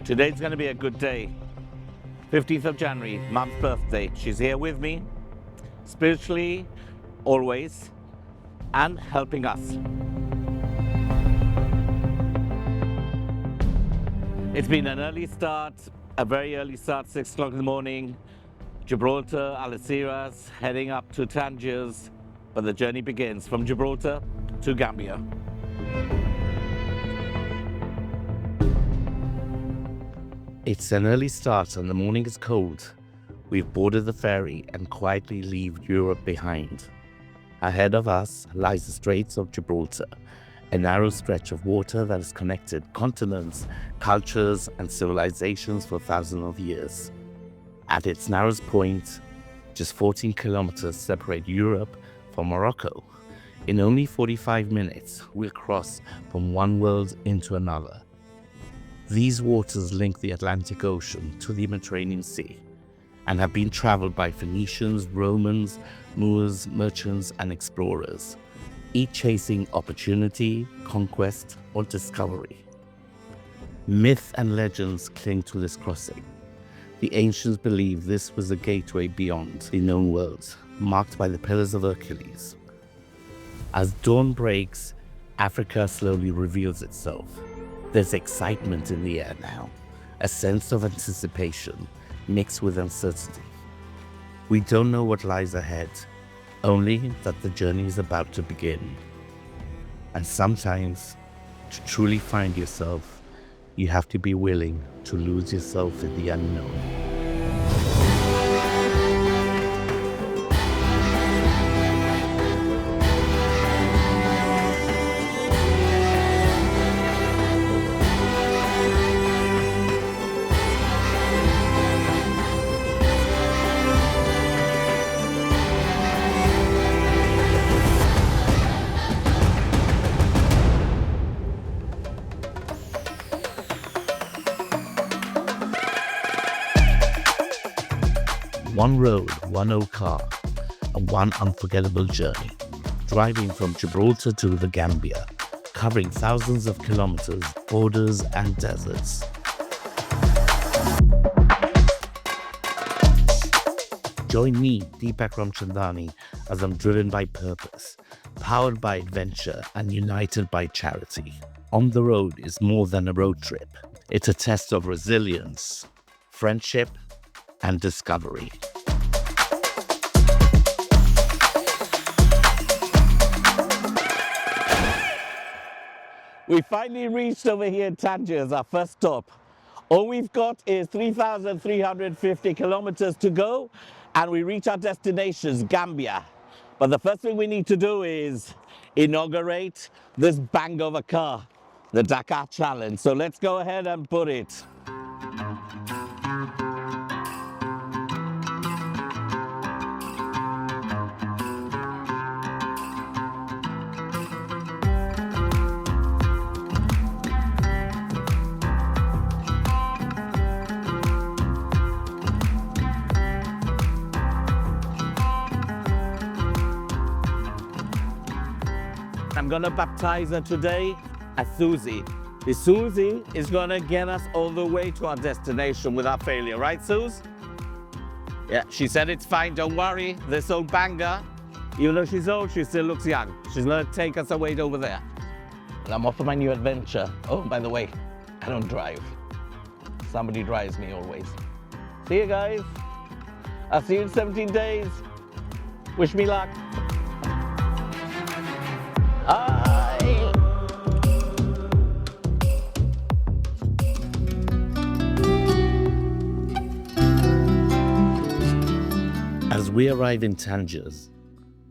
Today's going to be a good day. 15th of January, Mum's birthday. She's here with me, spiritually, always, and helping us. It's been an early start, a very early start, 6 o'clock in the morning. Gibraltar, Algeciras, heading up to Tangiers, but the journey begins from Gibraltar to Gambia. It's an early start and the morning is cold. We've boarded the ferry and quietly leave Europe behind. Ahead of us lies the Straits of Gibraltar, a narrow stretch of water that has connected continents, cultures, and civilizations for thousands of years. At its narrowest point, just 14 kilometers separate Europe from Morocco. In only 45 minutes, we'll cross from one world into another. These waters link the Atlantic Ocean to the Mediterranean Sea and have been traveled by Phoenicians, Romans, Moors, merchants, and explorers, each chasing opportunity, conquest, or discovery. Myth and legends cling to this crossing. The ancients believed this was a gateway beyond the known world, marked by the Pillars of Hercules. As dawn breaks, Africa slowly reveals itself. There's excitement in the air now, a sense of anticipation mixed with uncertainty. We don't know what lies ahead, only that the journey is about to begin. And sometimes, to truly find yourself, you have to be willing to lose yourself in the unknown. One road, one old car, and one unforgettable journey. Driving from Gibraltar to the Gambia, covering thousands of kilometers, borders, and deserts. Join me, Deepak Ramchandani, as I'm driven by purpose, powered by adventure, and united by charity. On the road is more than a road trip. It's a test of resilience, friendship, and discovery. We finally reached over here in Tangiers, our first stop. All we've got is 3,350 kilometers to go, and we reach our destination, Gambia. But the first thing we need to do is inaugurate this bang of a car, the Dakar Challenge. So let's go ahead and put it. I'm gonna baptize her today as Susie. The Susie is gonna get us all the way to our destination without failure, right, Suze? Yeah, she said it's fine, don't worry. This old banger, even though she's old, she still looks young. She's gonna take us away over there. And I'm off for my new adventure. Oh, by the way, I don't drive. Somebody drives me always. See you guys. I'll see you in 17 days. Wish me luck. As we arrive in Tangiers,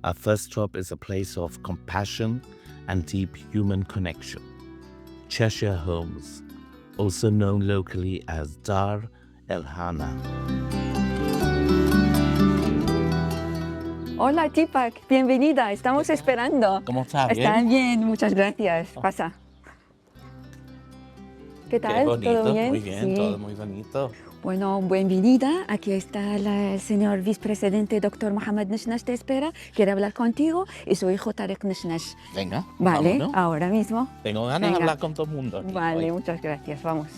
our first stop is a place of compassion and deep human connection. Cheshire Homes, also known locally as Dar El Hana. Hola, Deepak, bienvenida, estamos esperando. ¿Cómo estás? Están bien, muchas gracias. Pasa. ¿Qué tal? Qué bonito, ¿Todo bien? muy bien, Sí. todo muy bonito. Bueno, bienvenida. Aquí está el señor vicepresidente Dr. Mohamed Nishnash te espera. Quiere hablar contigo y su hijo Tarek Nishnash. Venga, Vale, vámonos. ahora mismo. Tengo ganas de Venga. hablar con todo el mundo aquí Vale, hoy. muchas gracias. Vamos.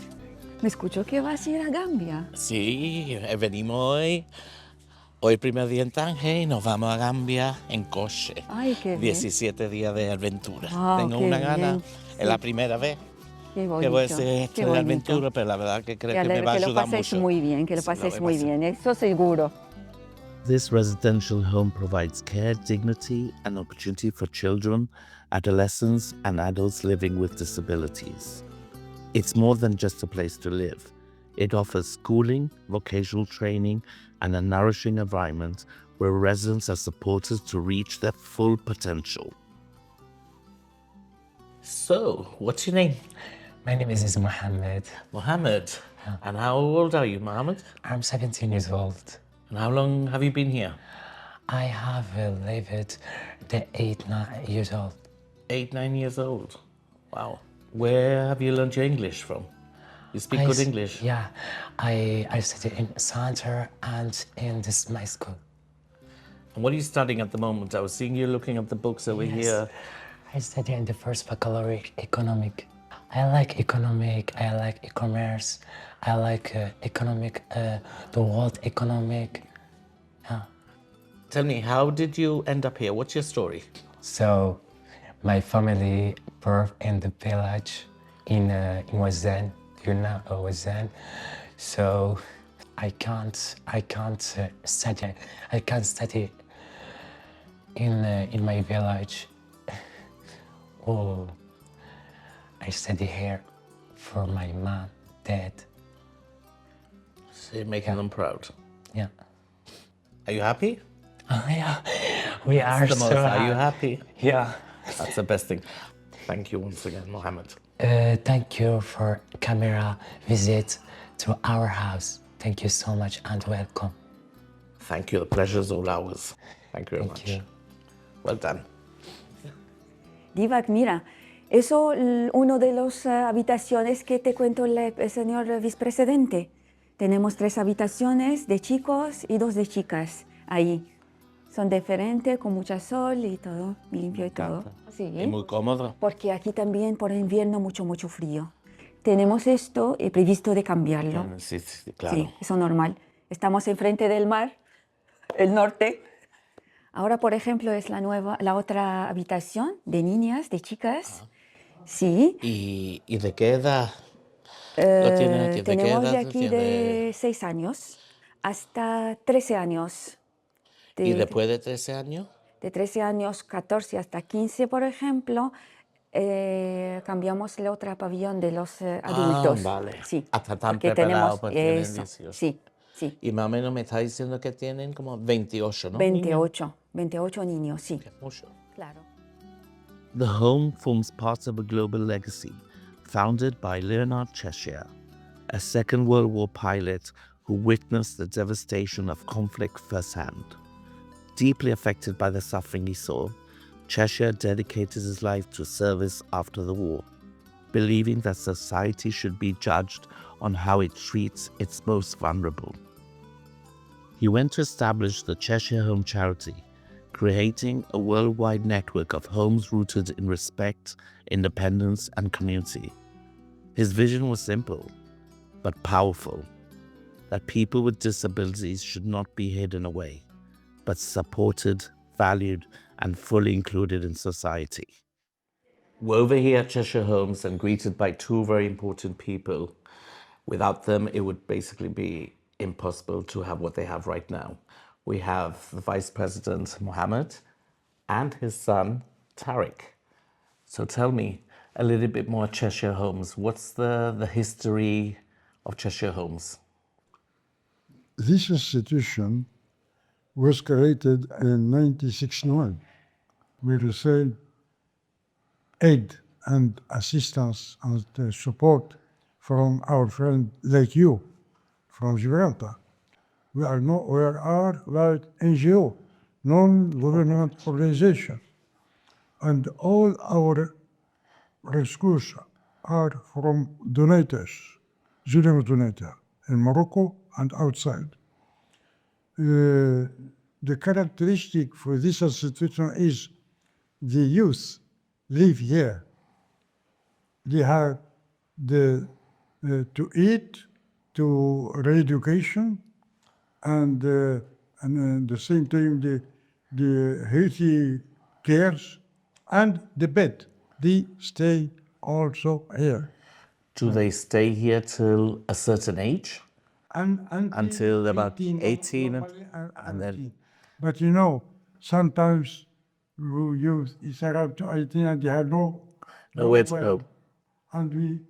Me escucho que vas a ir a Gambia. Sí, venimos hoy. Hoy primer día en Tánger y nos vamos a Gambia en coche. Ay, qué bien. 17 días de aventura. Ah, Tengo qué una gana. bien. Es la Sí. primera vez Qué que bonito. voy a hacer Qué esto de bonito. aventura, pero la verdad que creo Me que me alegro va a que lo ayudar paséis mucho. muy bien, que lo Sí, lo paséis voy a muy pasar. bien, eso seguro. This residential home provides care, dignity, and opportunity for children, adolescents, and adults living with disabilities. It's more than just a place to live. It offers schooling, vocational training, and a nourishing environment where residents are supported to reach their full potential. So, what's your name? My name is Mohammed. Mohammed. And how old are you, Mohammed? I'm 17 years old. And how long have you been here? I have lived the 9 years old. 8, 9 years old. Wow. Where have you learned your English from? You speak good English? Yeah, I study in center and in this my school. And what are you studying at the moment? I was seeing you looking at the books over here. I study in the first baccalaureate economic. I like economic, I like e-commerce, I like economic, the world economic. Tell me, how did you end up here? What's your story? So, my family birth in the village in Wazan, you know Wazan. So, I can't study. I can't study in my village. Oh, I study here for my mom, dad. So you're making them proud. Yeah. Are you happy? Yeah, we are The so most. Are you happy. happy? Yeah. That's the best thing. Thank you once again, Mohammed. Thank you for camera visit to our house. Thank you so much and welcome. Thank you. The pleasure's all ours. Thank you very much. you. Well done. Deepak, mira, eso uno de las habitaciones que te cuento el señor vicepresidente. Tenemos 3 habitaciones de chicos y 2 de chicas ahí. Son diferentes, con mucha sol y todo, limpio y todo. Sí. Y muy cómodo. Porque aquí también por invierno mucho frío. Tenemos esto y previsto de cambiarlo. Sí, claro. Sí, eso normal. Estamos enfrente del mar, el norte. Ahora, por ejemplo, es la otra habitación de niñas, de chicas. Sí. ¿Y de qué edad lo tienen aquí? ¿De qué Tenemos edad de lo aquí tiene? de 6 años hasta 13 años. ¿Y después de 13 años? De 13 años, 14 hasta 15, por ejemplo, cambiamos la otra pabellón de los adultos. Vale. Sí, Hasta tan porque preparados tenemos para tener eso. 18. Sí, sí. Y más o menos me está diciendo que tienen como 28, ¿no? 28 niños, sí. Mucho. Claro. The home forms part of a global legacy founded by Leonard Cheshire, a Second World War pilot who witnessed the devastation of conflict firsthand. Deeply affected by the suffering he saw, Cheshire dedicated his life to service after the war, believing that society should be judged on how it treats its most vulnerable. He went to establish the Cheshire Home Charity, creating a worldwide network of homes rooted in respect, independence, and community. His vision was simple, but powerful, that people with disabilities should not be hidden away, but supported, valued, and fully included in society. We're over here at Cheshire Homes and greeted by 2 very important people. Without them, it would basically be impossible to have what they have right now. We have the Vice President, Mohammed, and his son, Tariq. So tell me a little bit more Cheshire Homes. What's the history of Cheshire Homes? This institution was created in 1961. We received aid and assistance and support from our friend like you from Gibraltar. We are like NGO, non-government organization, and all our resources are from donors, general donors, in Morocco and outside. The characteristic for this institution is the youth live here. They have to eat, to re-education, and at the same time the healthy cares and the bed. They stay also here. Do they stay here till a certain age? Until about 18 and then- 18. But you know, sometimes youth is around to 18 and they have Nowhere to nowhere. go. And we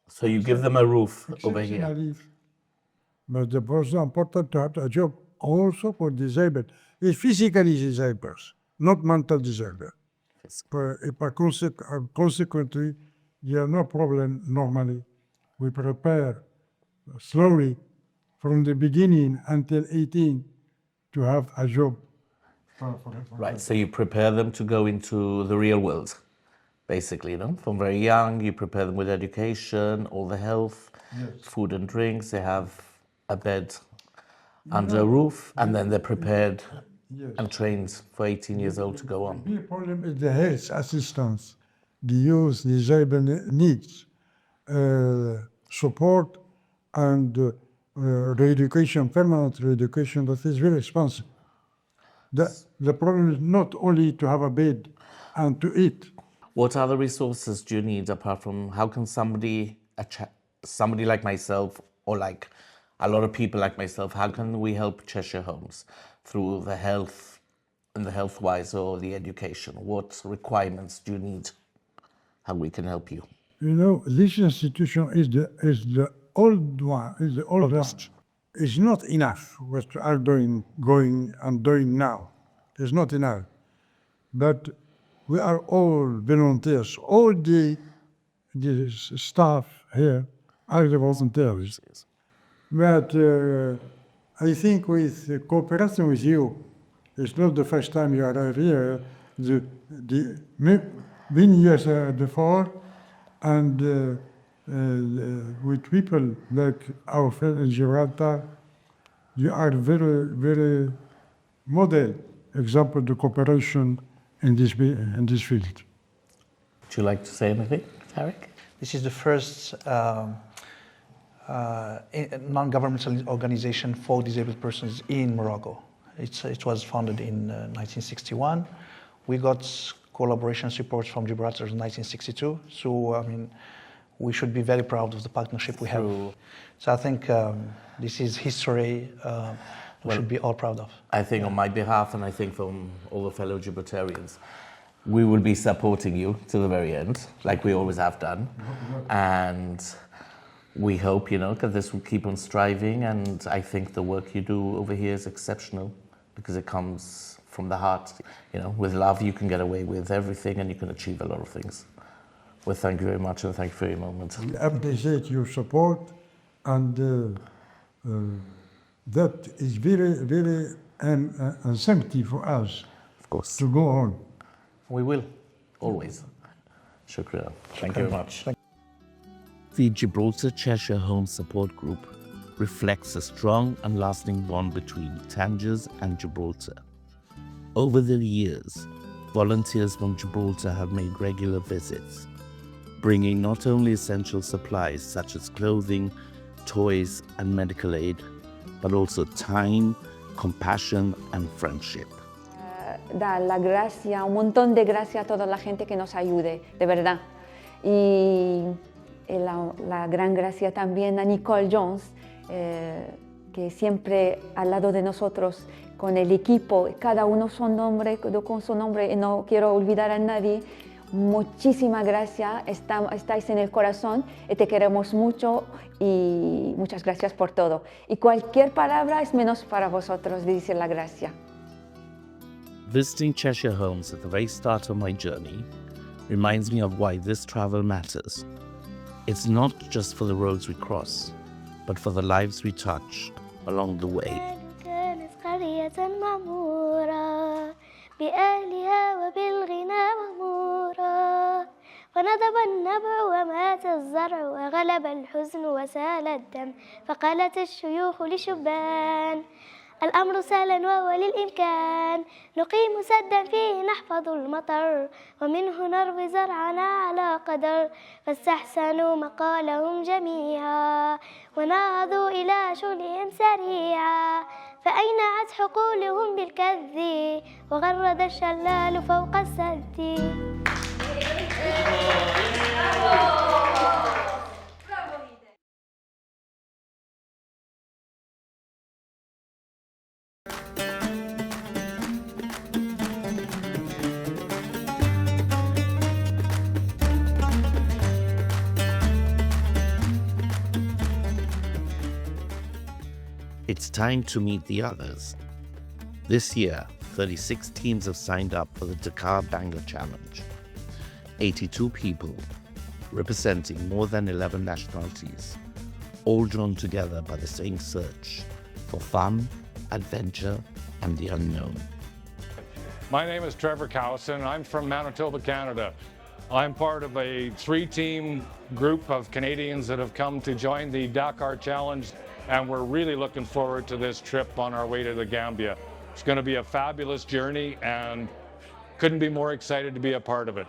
So you give them a roof over here. exceptionally, but the most important to have a job also for disabled. It's physically disabled, not mental disabled. Consequently, you have no problem normally. We prepare slowly from the beginning until 18 to have a job. Right, so you prepare them to go into the real world, basically, no? From very young, you prepare them with education, all the health, food and drinks. They have a bed under a roof, and then they're prepared and trained for 18 years old to go on. The problem is the health assistance. The youth disabled needs support and re-education, permanent re-education, that is very expensive. The problem is not only to have a bed and to eat. What other resources do you need apart from how can somebody like myself or like a lot of people like myself, how can we help Cheshire Homes through the health and the health-wise or the education? What requirements do you need? How we can help you? You know, this institution is the old one, is the oldest. It's not enough what we are doing now. It's not enough. But we are all volunteers. All the staff here are the volunteers. But I think with cooperation with you, it's not the first time you arrive here. Many years before, and with people like our friend in Gibraltar, you are very, very model example of cooperation in this field. Would you like to say anything, Tarek? This is the first non-governmental organization for disabled persons in Morocco. It was founded in 1961. We got collaboration support from Gibraltar in 1962. So, I mean, we should be very proud of the partnership we have. So I think this is history we should be all proud of. I think on my behalf, and I think from all the fellow Gibraltarians, we will be supporting you to the very end, like we always have done. And we hope, that this will keep on striving. And I think the work you do over here is exceptional because it comes from the heart. With love, you can get away with everything and you can achieve a lot of things. Well, thank you very much and thank you for your moment. We appreciate your support, and that is very, very incentive for us, of course, to go on. We will, always. Shukran. Thank you very much. The Gibraltar Cheshire Home Support Group reflects a strong and lasting bond between Tangiers and Gibraltar. Over the years, volunteers from Gibraltar have made regular visits, bringing not only essential supplies such as clothing, toys, and medical aid, but also time, compassion, and friendship. Da la gracia, un montón de gracia a toda la gente que nos ayude, de verdad. Y la gran gracia también a Nicole Jones, que siempre al lado de nosotros, con el equipo, cada uno con su nombre, y no quiero olvidar a nadie. Muchísimas gracias, estáis en el corazón y te queremos mucho y muchas gracias por todo. Y cualquier palabra es menos para vosotros de decir la gracia. Visiting Cheshire Homes at the very start of my journey reminds me of why this travel matters. It's not just for the roads we cross, but for the lives we touch along the way. بأهلها وبالغنى مغمورا فنضب النبع ومات الزرع وغلى غلب الحزن وسال الدم فقالت الشيوخ لشبان الأمر سهل وهو للإمكان نقيم سدا فيه نحفظ المطر ومنه نروي زرعنا على قدر فاستحسنوا مقالهم جميعا ونهضوا إلى شغلهم سريعا فأينعت حقولهم بالكذ وغرد الشلال فوق السد. It's time to meet the others. This year, 36 teams have signed up for the Dakar Banger Challenge. 82 people, representing more than 11 nationalities, all drawn together by the same search for fun, adventure, and the unknown. My name is Trevor Cowson. I'm from Manitoba, Canada. I'm part of a 3-team group of Canadians that have come to join the Dakar Challenge, and we're really looking forward to this trip on our way to the Gambia. It's going to be a fabulous journey and couldn't be more excited to be a part of it.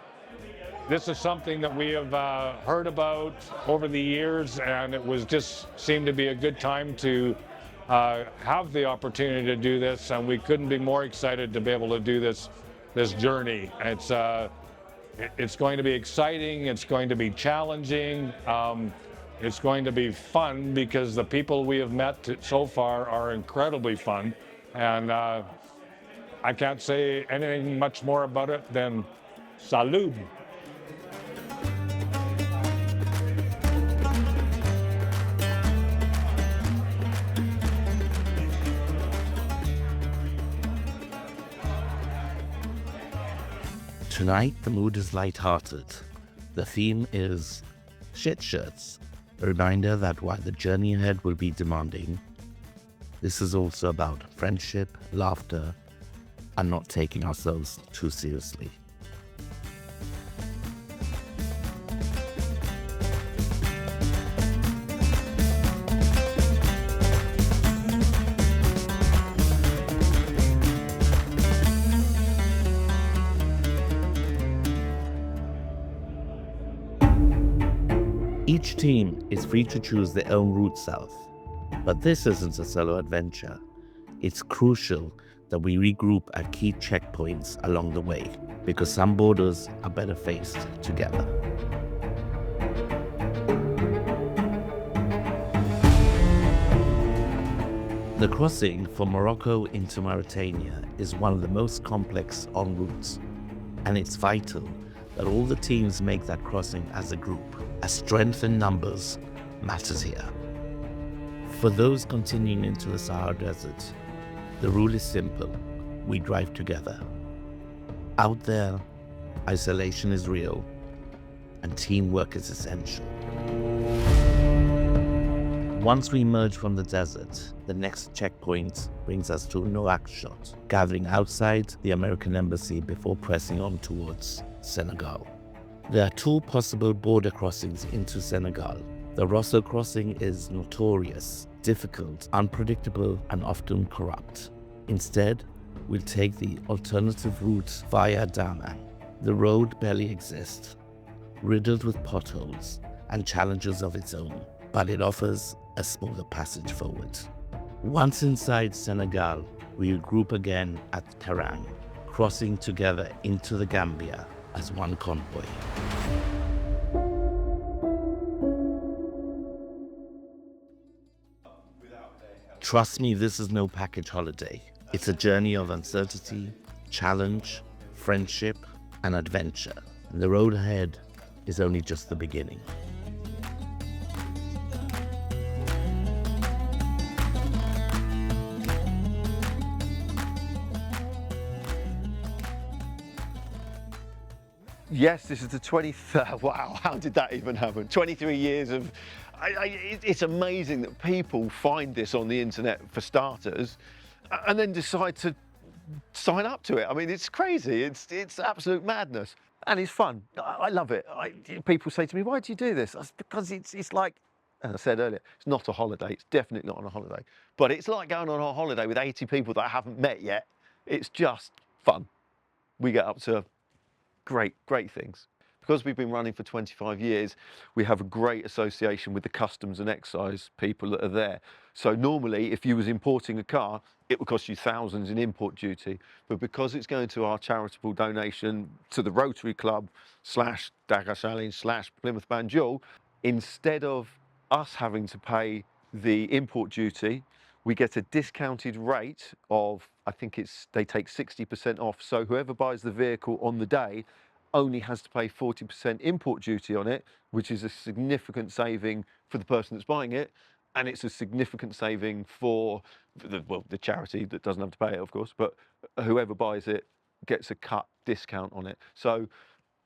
This is something that we have heard about over the years, and it was just seemed to be a good time to have the opportunity to do this, and we couldn't be more excited to be able to do this journey. It's going to be exciting, it's going to be challenging, it's going to be fun because the people we have met so far are incredibly fun, and I can't say anything much more about it than salud. Tonight, the mood is light-hearted. The theme is shit shirts, a reminder that while the journey ahead will be demanding, this is also about friendship, laughter, and not taking ourselves too seriously. Each team is free to choose their own route south, but this isn't a solo adventure. It's crucial that we regroup at key checkpoints along the way, because some borders are better faced together. The crossing from Morocco into Mauritania is one of the most complex en routes, and it's vital that all the teams make that crossing as a group, as strength in numbers matters here. For those continuing into the Sahara Desert, the rule is simple: we drive together. Out there, isolation is real, and teamwork is essential. Once we emerge from the desert, the next checkpoint brings us to Nouakchott, gathering outside the American embassy before pressing on towards Senegal. There are two possible border crossings into Senegal. The Rosso crossing is notorious, difficult, unpredictable, and often corrupt. Instead, we'll take the alternative route via Daman. The road barely exists, riddled with potholes and challenges of its own, but it offers a smoother passage forward. Once inside Senegal, we'll group again at Terang, crossing together into the Gambia as one convoy. Trust me, this is no package holiday. It's a journey of uncertainty, challenge, friendship, and adventure. And the road ahead is only just the beginning. Yes, this is the 23rd. Wow, how did that even happen? 23 years of. It's amazing that people find this on the internet for starters, and then decide to sign up to it. I mean, it's crazy. It's absolute madness. And it's fun. I love it. People say to me, why do you do this? Because it's like, as I said earlier, it's not a holiday. It's definitely not on a holiday. But it's like going on a holiday with 80 people that I haven't met yet. It's just fun. We get up to great things. Because we've been running for 25 years, we have a great association with the customs and excise people that are there. So normally, if you was importing a car, it would cost you thousands in import duty. But because it's going to our charitable donation to the Rotary Club / Dakar Challenge / Plymouth Banjul, instead of us having to pay the import duty, we get a discounted rate of, I think they take 60% off. So whoever buys the vehicle on the day only has to pay 40% import duty on it, which is a significant saving for the person that's buying it. And it's a significant saving for the charity that doesn't have to pay it, of course, but whoever buys it gets a cut discount on it. So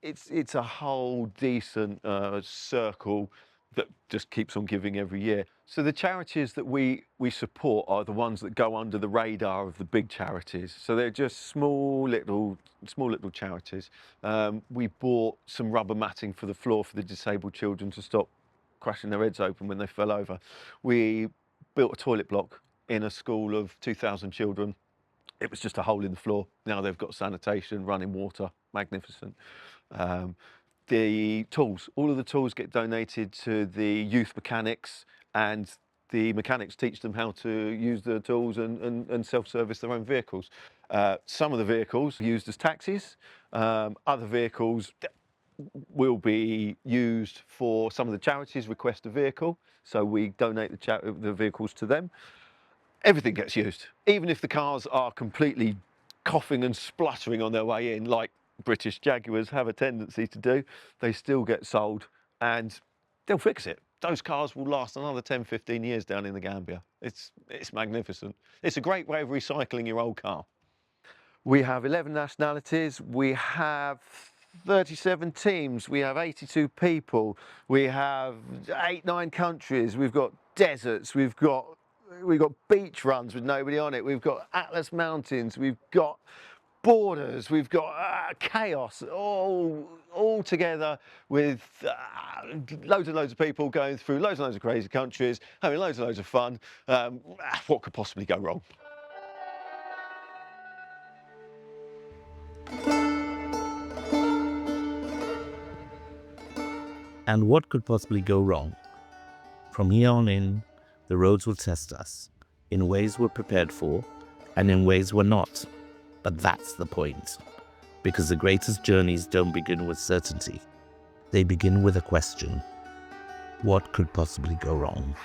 it's a whole decent circle that just keeps on giving every year. So the charities that we support are the ones that go under the radar of the big charities. So they're just small little charities. We bought some rubber matting for the floor for the disabled children to stop crashing their heads open when they fell over. We built a toilet block in a school of 2,000 children. It was just a hole in the floor. Now they've got sanitation, running water, magnificent. The tools, all of the tools get donated to the youth mechanics, and the mechanics teach them how to use the tools and self-service their own vehicles. Some of the vehicles are used as taxis. Other vehicles will be used for some of the charities request a vehicle, so we donate the vehicles to them. Everything gets used, even if the cars are completely coughing and spluttering on their way in, like British Jaguars have a tendency to do. They still get sold and they'll fix it. Those cars will last another 10, 15 years down in the Gambia. It's magnificent. It's a great way of recycling your old car. We have 11 nationalities. We have 37 teams. We have 82 people. We have 8-9 countries. We've got deserts. We've got beach runs with nobody on it. We've got Atlas Mountains. We've got borders. We've got chaos all together with loads and loads of people going through loads and loads of crazy countries, having loads and loads of fun. What could possibly go wrong? And what could possibly go wrong? From here on in, the roads will test us in ways we're prepared for and in ways we're not. But that's the point, because the greatest journeys don't begin with certainty. They begin with a question: what could possibly go wrong?